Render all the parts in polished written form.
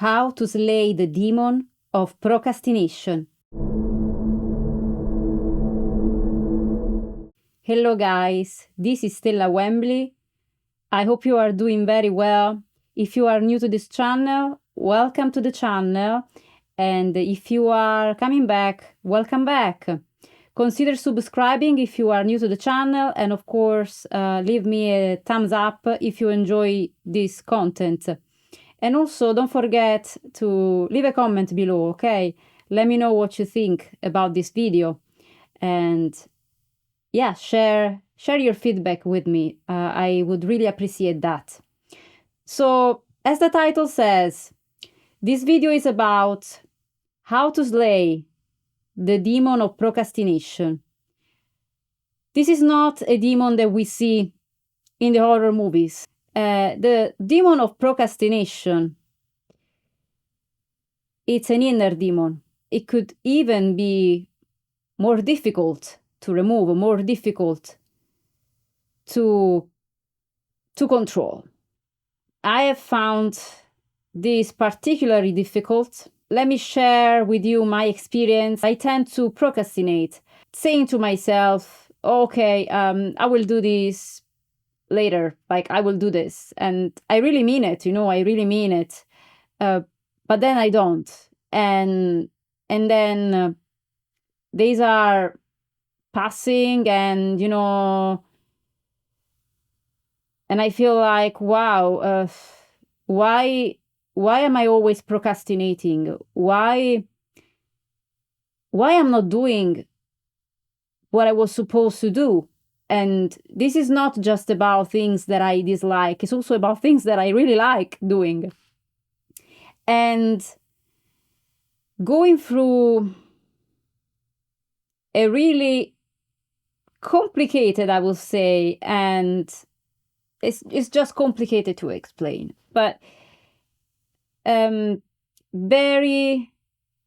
How to slay the demon of procrastination. Hello guys, this is Stella Wembley. I hope you are doing very well. If you are new to this channel, welcome to the channel. And if you are coming back, welcome back. Consider subscribing if you are new to the channel, and of course, leave me a thumbs up if you enjoy this content. And also, don't forget to leave a comment below, okay? Let me know what you think about this video. And yeah, share your feedback with me. I would really appreciate that. So, as the title says, this video is about how to slay the demon of procrastination. This is not a demon that we see in the horror movies. The demon of procrastination, it's an inner demon. It could even be more difficult to remove, more difficult to control. I have found this particularly difficult. Let me share with you my experience. I tend to procrastinate, saying to myself, okay, I will do this later, like I will do this. And I really mean it, I really mean it. But then I don't. And then days are passing and, and I feel like, wow, why am I always procrastinating? Why I'm not doing what I was supposed to do? And this is not just about things that I dislike. It's also about things that I really like doing. And going through a really complicated, I will say, and it's just complicated to explain, but very,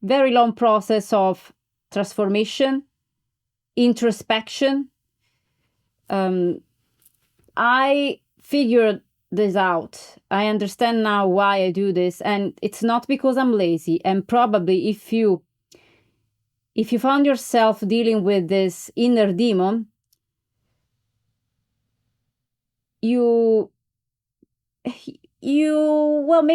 very long process of transformation, introspection. I figured this out. I understand now why I do this, and it's not because I'm lazy. And probably if you found yourself dealing with this inner demon, maybe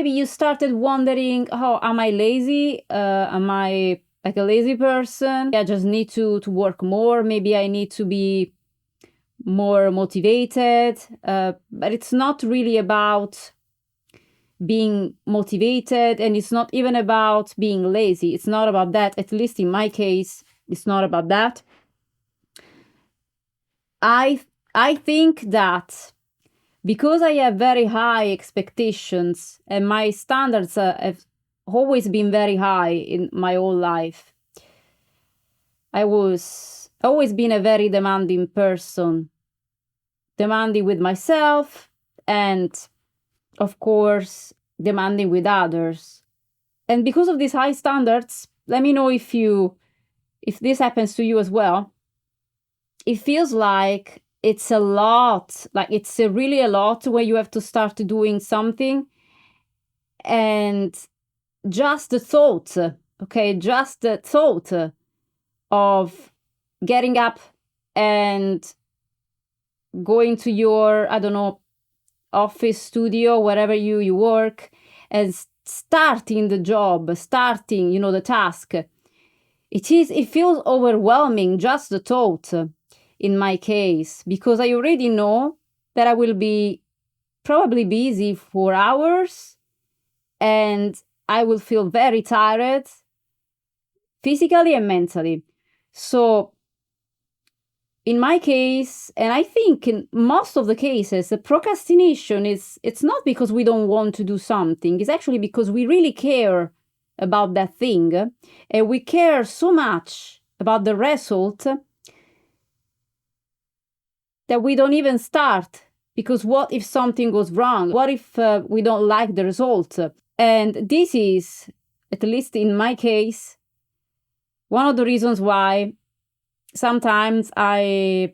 you started wondering, oh, am I lazy? Am I like a lazy person? I just need to work more. Maybe I need to be more motivated. But it's not really about being motivated, and it's not even about being lazy. It's not about that. At least in my case, it's not about that. I think that because I have very high expectations and my standards have always been very high in my whole life, I was always been a very demanding person, demanding with myself and, of course, demanding with others. And because of these high standards, let me know if this happens to you as well. It feels like it's a lot, like it's really a lot where you have to start doing something. And just the thought, of getting up and going to your, I don't know, office, studio, wherever you work, and starting the job, starting, the task. It feels overwhelming, just the thought. In my case, because I already know that I will be probably busy for hours and I will feel very tired physically and mentally. So in my case, and I think in most of the cases, the procrastination it's not because we don't want to do something. It's actually because we really care about that thing, and we care so much about the result that we don't even start, because what if something goes wrong? What if we don't like the result? And this is, at least in my case, one of the reasons why sometimes I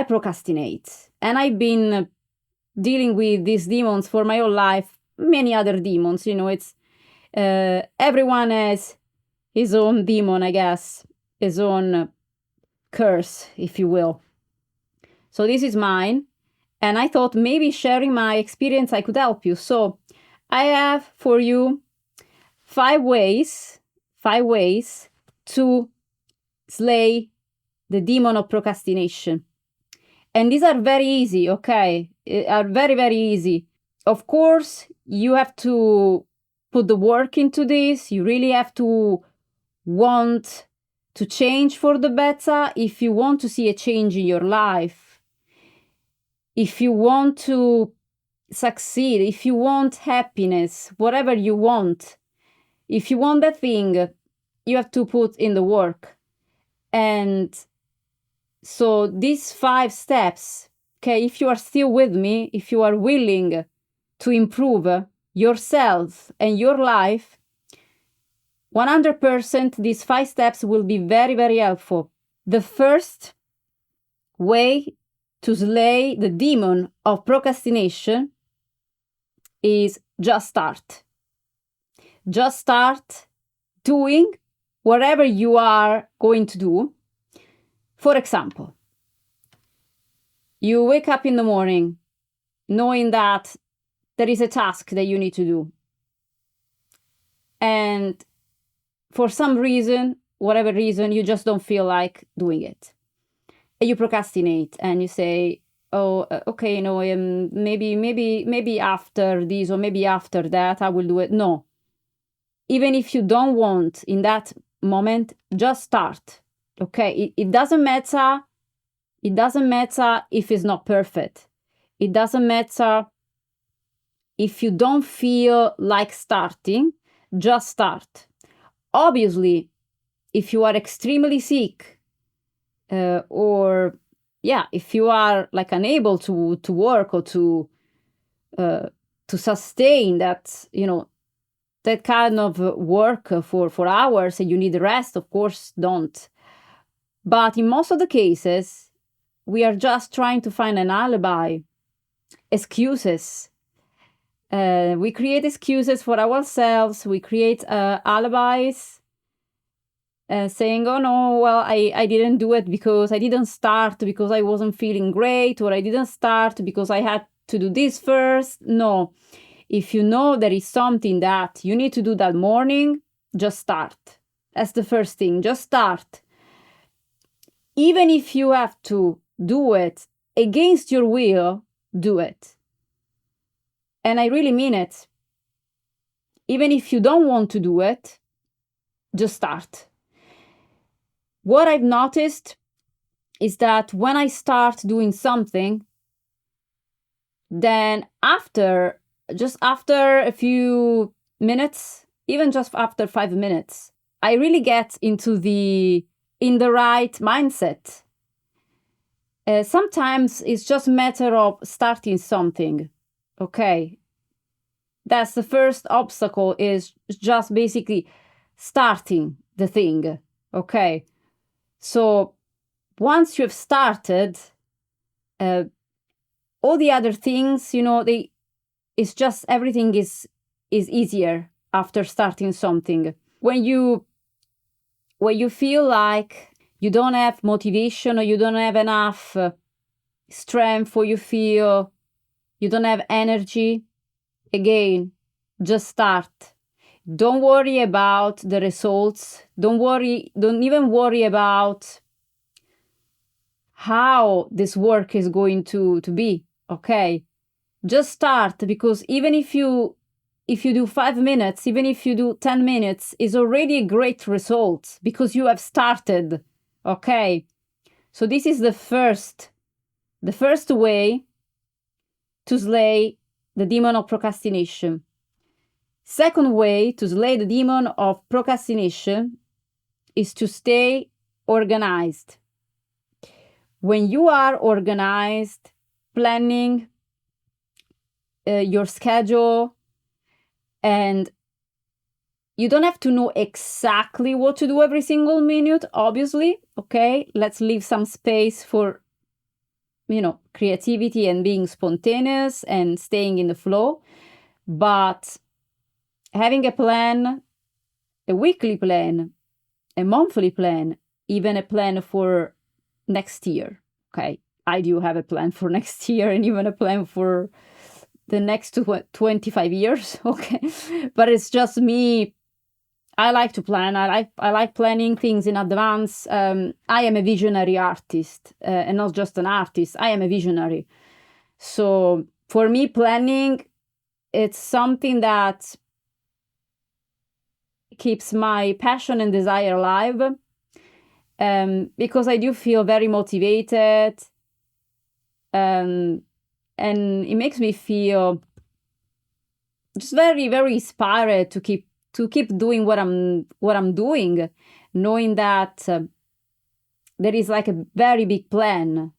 procrastinate. And I've been dealing with these demons for my whole life, many other demons. It's everyone has his own demon, I guess, his own curse, if you will. So this is mine, and I thought maybe sharing my experience I could help you. So I have for you 5 ways to slay the demon of procrastination. And these are very easy, okay? Are very, very easy. Of course, you have to put the work into this. You really have to want to change for the better if you want to see a change in your life. If you want to succeed, if you want happiness, whatever you want, if you want that thing, you have to put in the work. And so these 5 steps, okay, if you are still with me, if you are willing to improve yourself and your life, 100% these 5 steps will be very, very helpful. The first way to slay the demon of procrastination is just start. Just start doing whatever you are going to do. For example, you wake up in the morning knowing that there is a task that you need to do. And for some reason, whatever reason, you just don't feel like doing it. And you procrastinate and you say, oh, okay, no, maybe after this or maybe after that I will do it. No. Even if you don't want in that moment, just start. Okay, it doesn't matter. It doesn't matter if it's not perfect. It doesn't matter if you don't feel like starting, just start. Obviously, if you are extremely sick, or if you are like unable to work or to sustain that, that kind of work for hours and you need rest, of course, don't. But in most of the cases, we are just trying to find an alibi, excuses. We create excuses for ourselves. We create alibis, saying, oh no, well, I didn't do it because I didn't start because I wasn't feeling great, or I didn't start because I had to do this first. No. If you know there is something that you need to do that morning, just start. That's the first thing. Just start. Even if you have to do it against your will, do it. And I really mean it. Even if you don't want to do it, just start. What I've noticed is that when I start doing something, then just after a few minutes, even just after 5 minutes, I really get in the right mindset. Sometimes it's just a matter of starting something. Okay. That's the first obstacle, is just basically starting the thing. Okay. So once you have started, all the other things, it's just everything is easier after starting something. When you feel like you don't have motivation or you don't have enough strength, or you feel you don't have energy, again, just start. Don't worry about the results. Don't even worry about how this work is going to be, okay? Just start, because even if you do 5 minutes, even if you do 10 minutes, is already a great result because you have started, okay? So this is the first way to slay the demon of procrastination. Second way to slay the demon of procrastination is to stay organized. When you are organized, planning your schedule, and you don't have to know exactly what to do every single minute, obviously, okay? Let's leave some space for, creativity and being spontaneous and staying in the flow. But having a plan, a weekly plan, a monthly plan, even a plan for next year. Okay, I do have a plan for next year and even a plan for the next 25 years. Okay, but it's just me. I like to plan. I like planning things in advance. I am a visionary artist, and not just an artist. I am a visionary. So for me, planning, it's something that keeps my passion and desire alive, because I do feel very motivated, and it makes me feel just very, very inspired to keep doing what I'm doing, knowing that there is like a very big plan.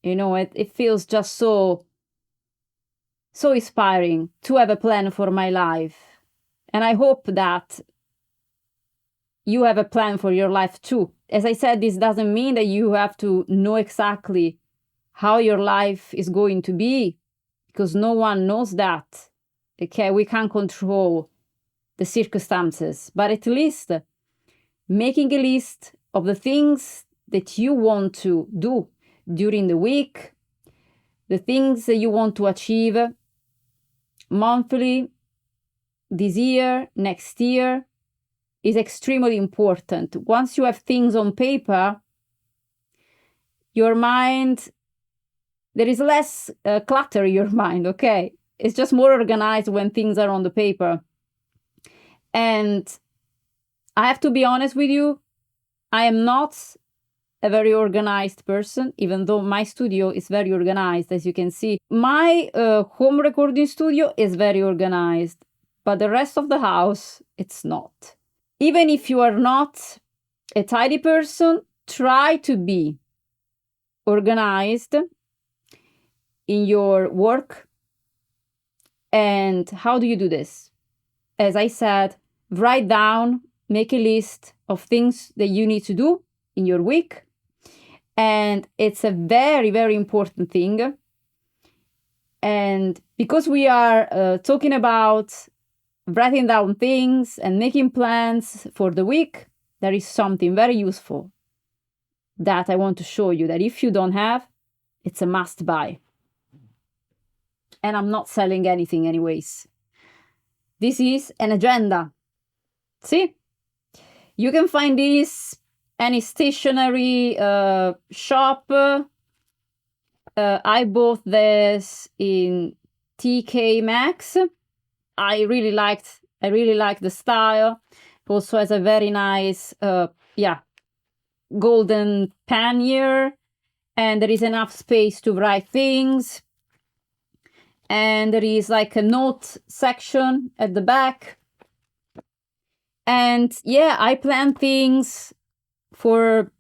It feels just so inspiring to have a plan for my life. And I hope that you have a plan for your life too. As I said, this doesn't mean that you have to know exactly how your life is going to be, because no one knows that. Okay, we can't control the circumstances, but at least making a list of the things that you want to do during the week, the things that you want to achieve monthly, this year, next year, is extremely important. Once you have things on paper, your mind, there is less clutter in your mind, okay? It's just more organized when things are on the paper. And I have to be honest with you, I am not a very organized person, even though my studio is very organized, as you can see. My home recording studio is very organized, but the rest of the house, it's not. Even if you are not a tidy person, try to be organized in your work. And how do you do this? As I said, write down, make a list of things that you need to do in your week. And it's a very, very important thing. And because we are talking about writing down things and making plans for the week, there is something very useful that I want to show you that if you don't have, it's a must buy. And I'm not selling anything anyways. This is an agenda. See? You can find this any stationery shop. I bought this in TK Maxx. I really liked the style. It also has a very nice golden pannier, and there is enough space to write things. And there is like a note section at the back. And yeah, I plan things for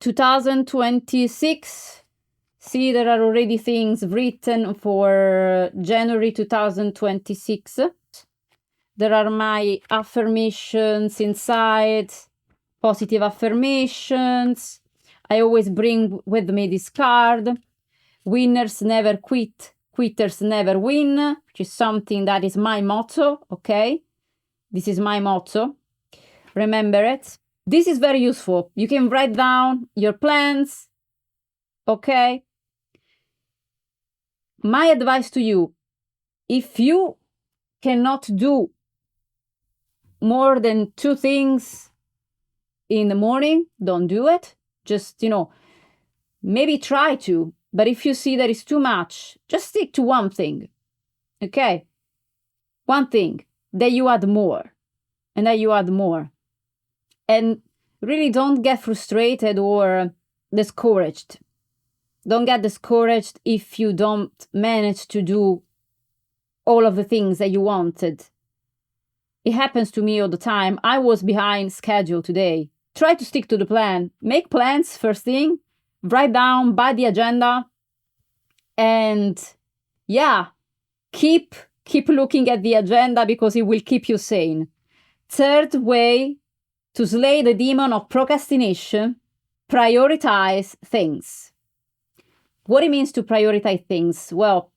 2026. See, there are already things written for January 2026. There are my affirmations inside, positive affirmations. I always bring with me this card. Winners never quit, quitters never win, which is something that is my motto, okay? This is my motto. Remember it. This is very useful. You can write down your plans, okay? My advice to you, if you cannot do more than 2 things in the morning, don't do it. Just, maybe try to. But if you see that it's too much, just stick to one thing, okay? One thing, then you add more, and then you add more. And really don't get frustrated or discouraged. Don't get discouraged if you don't manage to do all of the things that you wanted. It happens to me all the time. I was behind schedule today. Try to stick to the plan. Make plans first thing. Write down, buy the agenda, and keep looking at the agenda because it will keep you sane. Third way to slay the demon of procrastination, prioritize things. What it means to prioritize things? Well,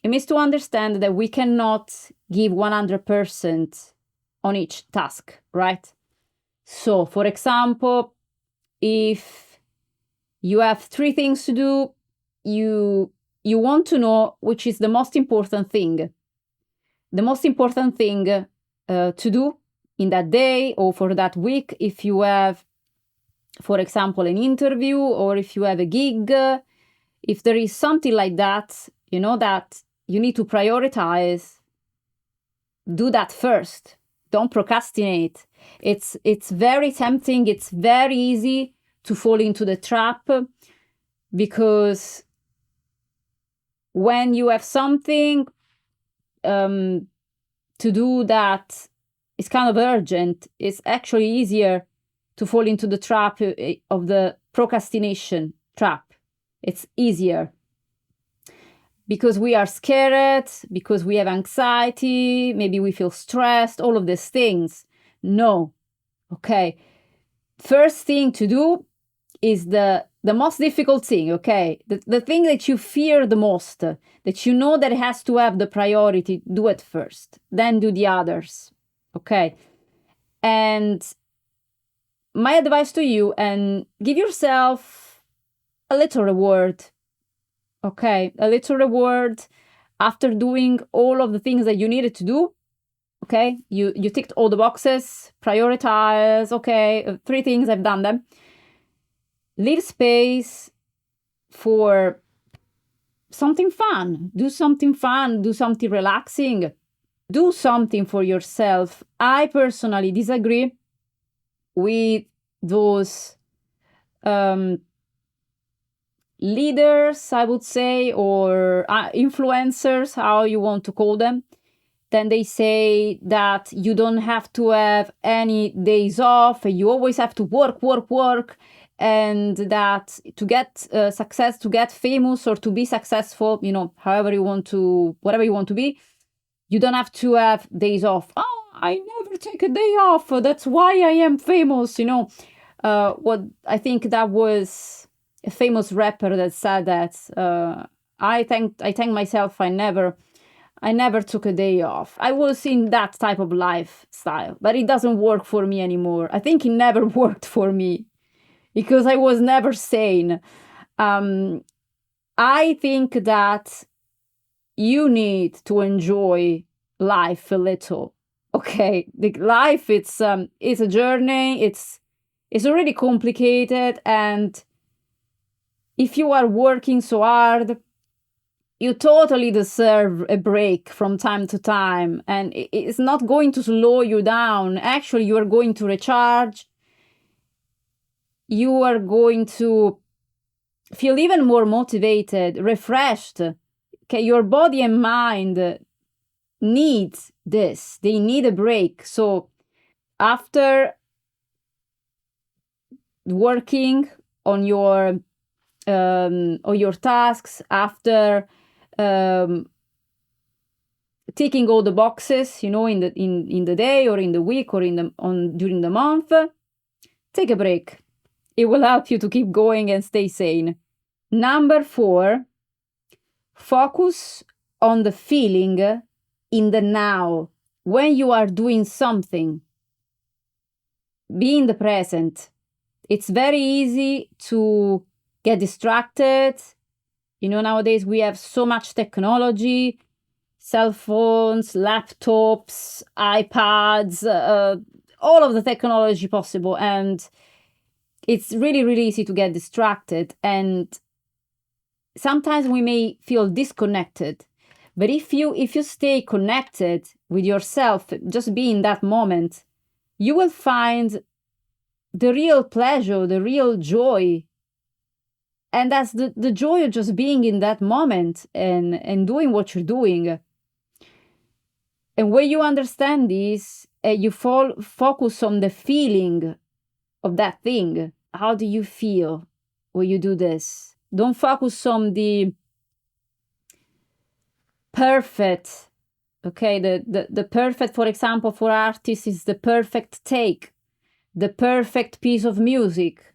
it means to understand that we cannot give 100% on each task, right? So, for example, if you have 3 things to do, you want to know which is the most important thing. The most important thing to do in that day or for that week, if you have, for example, an interview or if you have a gig, if there is something like that, that you need to prioritize, do that first. Don't procrastinate. It's very tempting. It's very easy to fall into the trap because when you have something to do that is kind of urgent, it's actually easier to fall into the trap of the procrastination trap. It's easier because we are scared, because we have anxiety, maybe we feel stressed, all of these things. No. Okay. First thing to do is the most difficult thing, okay? The thing that you fear the most, that you know that has to have the priority, do it first. Then do the others, okay? And my advice to you, and give yourself a little reward, okay? A little reward after doing all of the things that you needed to do, okay? You ticked all the boxes, prioritize, okay, 3 things, I've done them. Leave space for something fun. Do something fun, do something relaxing, do something for yourself. I personally disagree with those leaders, I would say, or influencers, how you want to call them. Then they say that you don't have to have any days off, you always have to work, and that to get success, to get famous or to be successful, however you want to, whatever you want to be, you don't have to have days off. Oh, I never take a day off. That's why I am famous. What I think that was a famous rapper that said that. I thank myself. I never took a day off. I was in that type of lifestyle, but it doesn't work for me anymore. I think it never worked for me because I was never sane. I think that you need to enjoy life a little. Okay, the life it's a journey. It's already complicated, and if you are working so hard, you totally deserve a break from time to time, and it's not going to slow you down. Actually, you are going to recharge. You are going to feel even more motivated, refreshed. Okay, your body and mind need this. They need a break. So after working on your tasks, after ticking all the boxes, in the day or in the week or during the month, take a break. It will help you to keep going and stay sane. Number 4, focus on the feeling in the now. When you are doing something, be in the present. It's very easy to get distracted. Nowadays we have so much technology, cell phones, laptops, iPads, all of the technology possible. And it's really, really easy to get distracted. And sometimes we may feel disconnected. But if you stay connected with yourself, just be in that moment, you will find the real pleasure, the real joy. And that's the joy of just being in that moment and doing what you're doing. And when you understand this, you focus on the feeling of that thing. How do you feel when you do this? Don't focus on the perfect, okay? The perfect, for example, for artists is the perfect take, the perfect piece of music,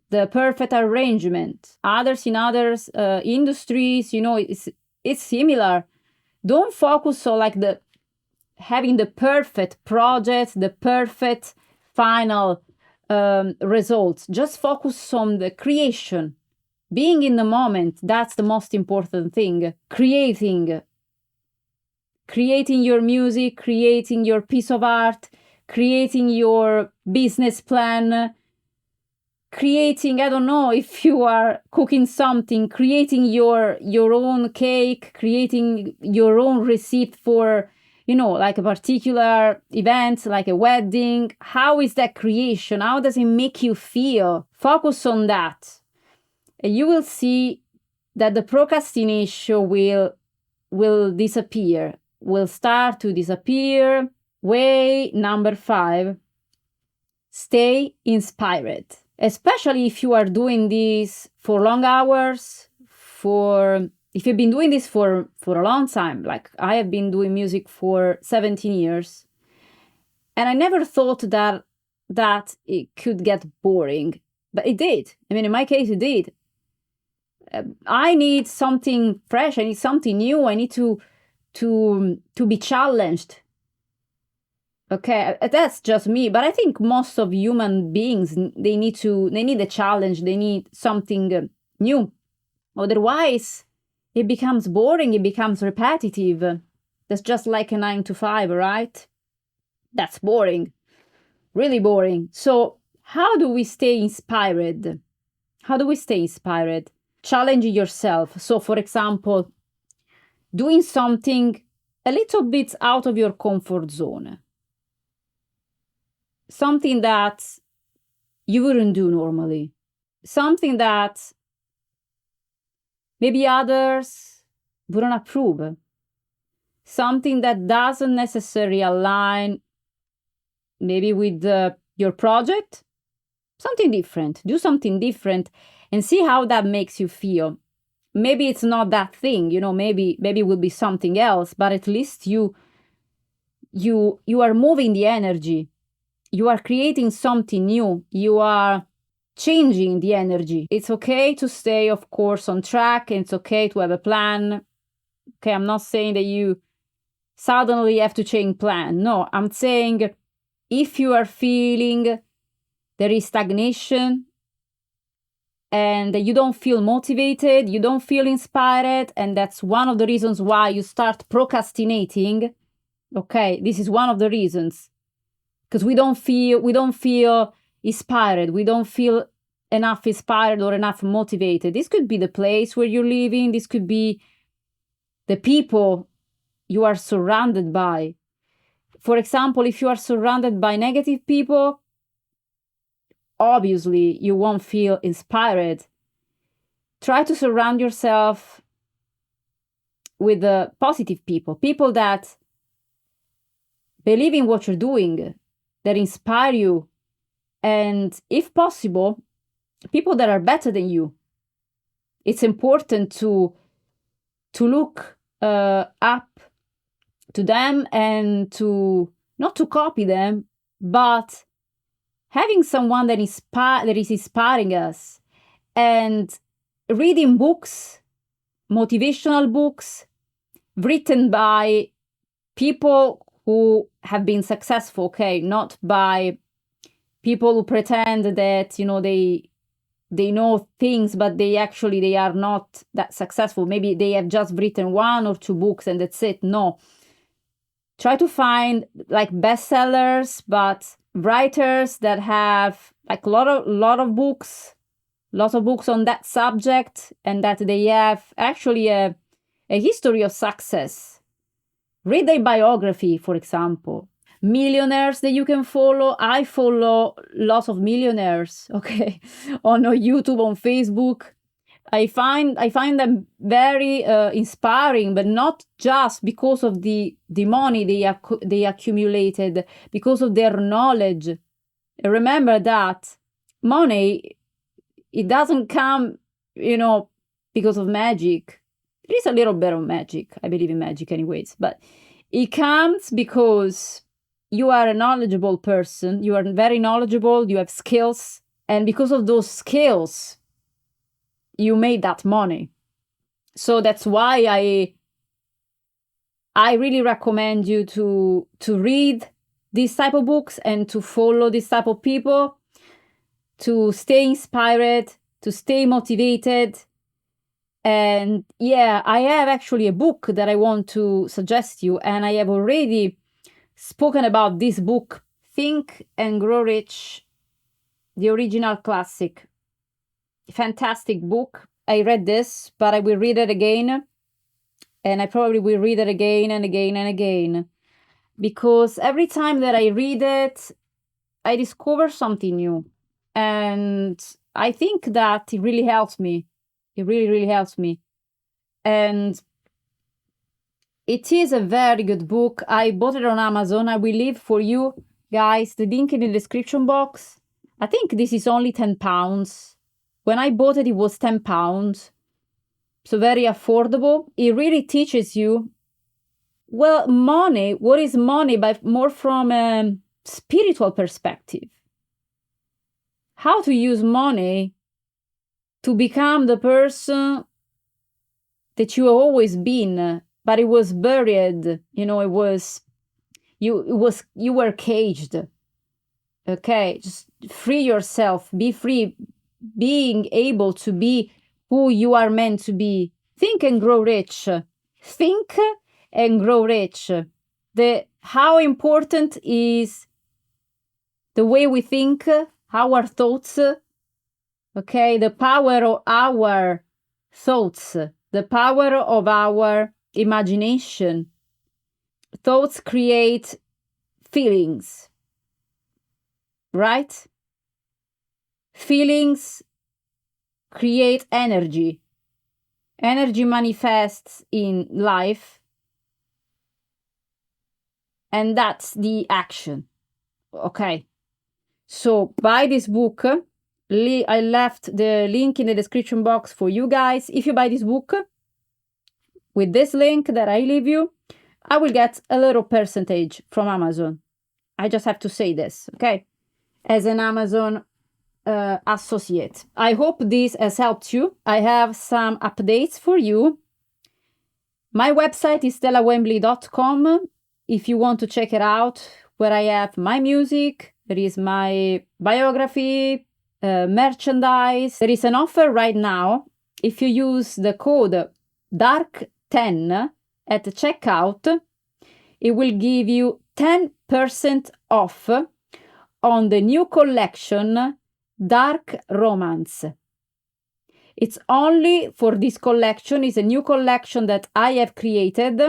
the perfect arrangement. In others industries, it's it's similar. Don't focus on like having the perfect project, the perfect final results. Just focus on the creation. Being in the moment, that's the most important thing. Creating your music, creating your piece of art, creating your business plan, creating, I don't know, if you are cooking something, creating your own cake, creating your own receipt for, like a particular event, like a wedding. How is that creation? How does it make you feel? Focus on that. And you will see that the procrastination will disappear, will start to disappear. Way number 5, stay inspired. Especially if you are doing this for long hours, if you've been doing this for a long time, like I have been doing music for 17 years, and I never thought that it could get boring, but it did. I mean, in my case, it did. I need something fresh. I need something new. I need to be challenged. Okay, that's just me, but I think most of human beings, they need a challenge. They need something new. Otherwise, it becomes boring. It becomes repetitive. That's just like a 9 to 5, right? That's boring, really boring. So how do we stay inspired? Challenging yourself. So, for example, doing something a little bit out of your comfort zone. Something that you wouldn't do normally. Something that maybe others wouldn't approve. Something that doesn't necessarily align maybe with your project. Something different. Do something different and see how that makes you feel. Maybe it's not that thing, maybe it will be something else, but at least you are moving the energy. You are creating something new. You are changing the energy. It's okay to stay, of course, on track, and it's okay to have a plan. Okay, I'm not saying that you suddenly have to change plan. No, I'm saying if you are feeling there is stagnation and you don't feel motivated, you don't feel inspired, and that's one of the reasons why you start procrastinating. Okay, this is one of the reasons. Because we don't feel inspired, we don't feel enough inspired or enough motivated. This could be the place where you're living, this could be the people you are surrounded by. For example, if you are surrounded by negative people, obviously you won't feel inspired. Try to surround yourself with positive people that believe in what you're doing, that inspire you, and if possible, people that are better than you. It's important to look up to them and to not to copy them, but having someone that is inspiring us, and reading books, motivational books written by people who have been successful, okay, not by people who pretend that they know things, but they are not that successful. Maybe they have just written 1 or 2 books and that's it. No, try to find like bestsellers, but writers that have like a lot of books, lots of books on that subject, and that they have actually a history of success. Read their biography, for example. Millionaires that you can follow. I follow lots of millionaires, okay, on YouTube, on Facebook. I find them very inspiring, but not just because of the money they accumulated, because of their knowledge. Remember that money, it doesn't come, because of magic. There is a little bit of magic. I believe in magic anyways, but it comes because you are a knowledgeable person. You are very knowledgeable. You have skills. And because of those skills, you made that money. So that's why I really recommend you to read these type of books and to follow this type of people, to stay inspired, to stay motivated. And yeah, I have actually a book that I want to suggest you, and I have already spoken about this book, Think and Grow Rich, the original classic. Fantastic book. I read this, but I will read it again, and I probably will read it again and again and again, because every time that I read it, I discover something new, and I think that it really helps me. It really, really helps me. And it is a very good book. I bought it on Amazon. I will leave for you guys the link in the description box. I think this is only £10. When I bought it, it was £10. So very affordable. It really teaches you, well, money. What is money? But more from a spiritual perspective. How to use money to become the person that you have always been, but it was buried. You know, it was you were caged. Okay, just free yourself, be free, being able to be who you are meant to be. Think and grow rich. Think and grow rich. How important is the way we think, our thoughts. Okay, the power of our thoughts, the power of our imagination. Thoughts create feelings, right? Feelings create energy. Energy manifests in life, and that's the action. Okay, so buy this book. I left the link in the description box for you guys. If you buy this book with this link that I leave you, I will get a little percentage from Amazon. I just have to say this, okay? As an Amazon associate. I hope this has helped you. I have some updates for you. My website is stellawembley.com. If you want to check it out, where I have my music, there is my biography, merchandise. There is an offer right now. If you use the code DARK10 at checkout, it will give you 10% off on the new collection Dark Romance. It's only for this collection. It's a new collection that I have created.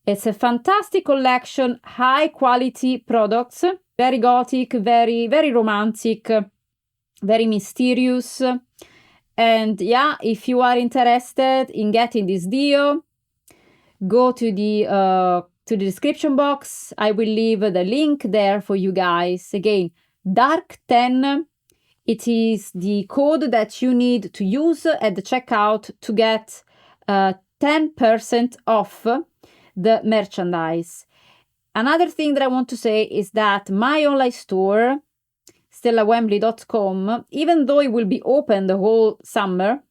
It's a fantastic collection, high quality products, very gothic, very, very romantic, very mysterious. And yeah, if you are interested in getting this deal, go to the description box. I will leave the link there for you guys. Again, Dark10, it is the code that you need to use at the checkout to get 10% off the merchandise. Another thing that I want to say is that my online store, stellawembley.com, even though it will be open the whole summer,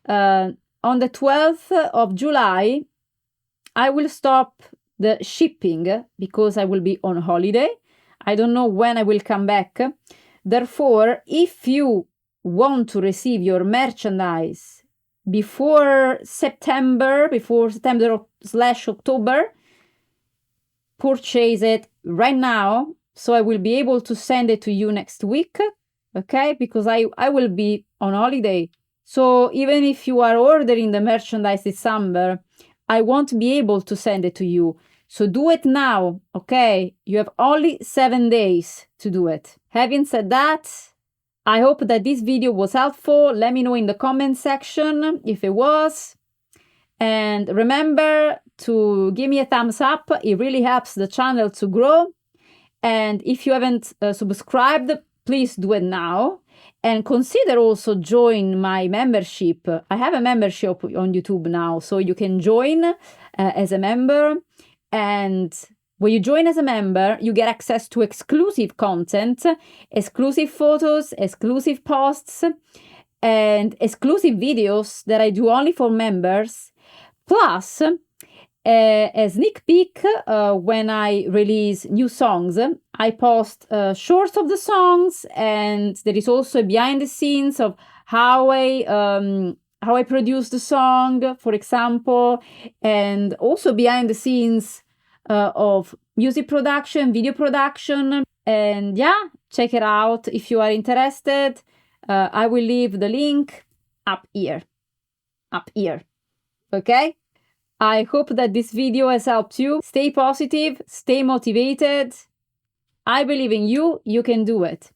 on the 12th of July, I will stop the shipping because I will be on holiday. I don't know when I will come back. Therefore, if you want to receive your merchandise before September/October, purchase it right now, so I will be able to send it to you next week, okay? Because I will be on holiday. So even if you are ordering the merchandise this summer, I won't be able to send it to you. So do it now, okay? You have only 7 days to do it. Having said that, I hope that this video was helpful. Let me know in the comment section if it was. And remember to give me a thumbs up. It really helps the channel to grow. And if you haven't subscribed, please do it now. And consider also join my membership. I have a membership on YouTube now, so you can join as a member. And when you join as a member, you get access to exclusive content, exclusive photos, exclusive posts, and exclusive videos that I do only for members. Plus, a sneak peek when I release new songs. I post shorts of the songs, and there is also a behind the scenes of how I produce the song, for example, and also behind the scenes of music production, video production. And yeah, check it out if you are interested. I will leave the link up here. Okay? I hope that this video has helped you. Stay positive, stay motivated. I believe in you. You can do it.